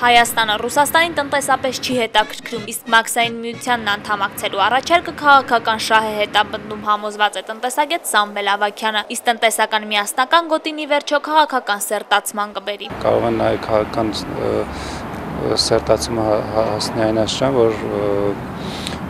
Հայաստանը Ռուսաստանին տնտեսապես չի հետաքրքրում, իսկ Մաքսային միությանն անդամակցելու առաջարկը քաղաքական շահ է հետապնդում, համոզված է տնտեսագետ Սամվել Ավագյանը, իսկ տնտեսական միասնական գոտին ի վերջո քաղաքական սերտացման կբերի։ Կարող են նաև քաղաքական սերտացումը հասնի այն աստիճան, որ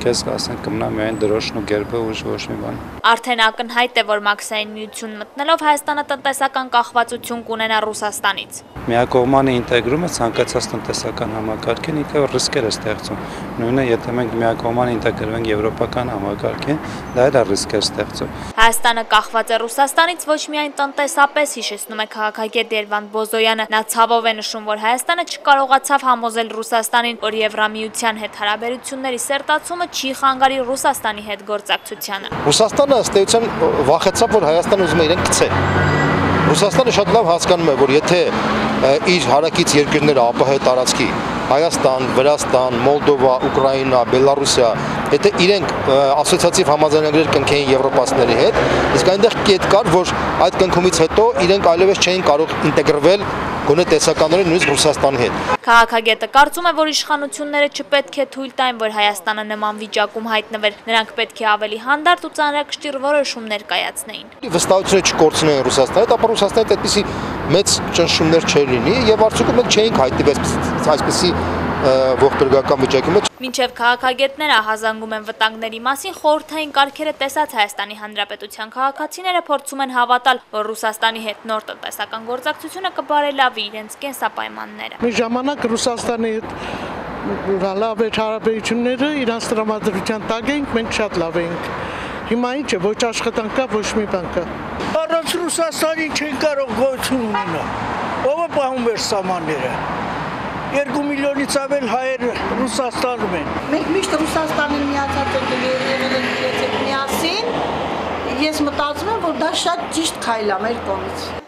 քեզ ասեն կմնա միայն դրոշն ու գերբը ոչ մի բան։ Արդեն ակնհայտ է, որ Մաքսային միություն մտնելով Հայաստանը տնտեսական կախվածություն կունենա Ռուսաստանից։ Միակողմանի ինտեգրումը ցանկացած տնտեսական համակարգին ինքը ռիսկեր է ստեղծում։ Նույնը եթե մենք միակողմանի ինտեգրվենք եվրոպական համակարգին, դա էլ ռիսկ է ստեղծում։ Հայաստանը կախված է Ռուսաստանից ոչ միայն տնտեսապես, հիշեցնում է քաղաքագետ Երվանդ Բոզոյանը։ Նա ցավով է նշում, որ Հայաստանը չկարողացավ համոզել Ռուսաստանին, որ Եվրամիության հետ հարաբերությունների սերտացումը չի խանգարի Ռուսաստանի հետ գործակցությանը։ Ռուսաստանը ըստ էության վախեցավ, որ Հայաստանը ուզում է իրեն գցե։ Ռուսաստանը շատ լավ հասկանում է, որ եթե իր հարակից երկրները ԱՊՀ տարածքի Հայաստան, Վրաստան, Մոլդովա, Ուկրաինա, Բելարուսիա, եթե իրենք ասոցիատիվ համաձայնագրեր կնքեին եվրոպացիների հետ, իսկ այնտեղ կետ կար, որ այդ կնքումից հետո իրենք այլևս չէին կարող ինտեգրվել գոնե տեսականորեն նույնիսկ Ռուսաստանի հետ։ Քաղաքագետը կարծում է, որ իշխանությունները չպետք է թույլ տային, որ Հայաստանը նման վիճակում հայտնվեր, նրանք պետք է ավելի հանդարտ ու ծանրակշիռ որոշումներ կայացնեին։ Վստահությունը չկորցնեն Ռուսաստանի հետ, ապա Ռուսաստանից այդպիսի մեծ ճնշումներ չէր լինի եւ արդյունքում մենք չէինք հայտնվել այսպիսի ողբերգական վիճակի մեջ։ Մինչև քաղաքագետները ահազանգում են վտանգների մասին, խորհրդային կարգերը տեսած Հայաստանի Հանրապետության քաղաքացիները փորձում են հավատալ, որ Ռուսաստանի հետ նոր տնտեսական գործակցությունը կբարելավի իրենց կենսապայմանները։ Մի ժամանակ Ռուսաստանի հետ լավ էր հարաբերությունները, իրանց տրամադրության տակ էինք, մենք շատ լավ էինք։ Հիմա ինչ է, ոչ աշխատանք կա, ոչ մի բան կա։ Առանց Ռուսաստանի չեն կարող գոյություն ունենալ։ Ո՞վ է պահում մեր սահմանները։ 2 միլիոնից ավել հայեր Ռուսաստանում են։ Մենք միշտ Ռուսաստանին միացած ենք միասին։ Ես մտածում եմ, որ դա շատ ճիշտ քայլ է մեր կողմից։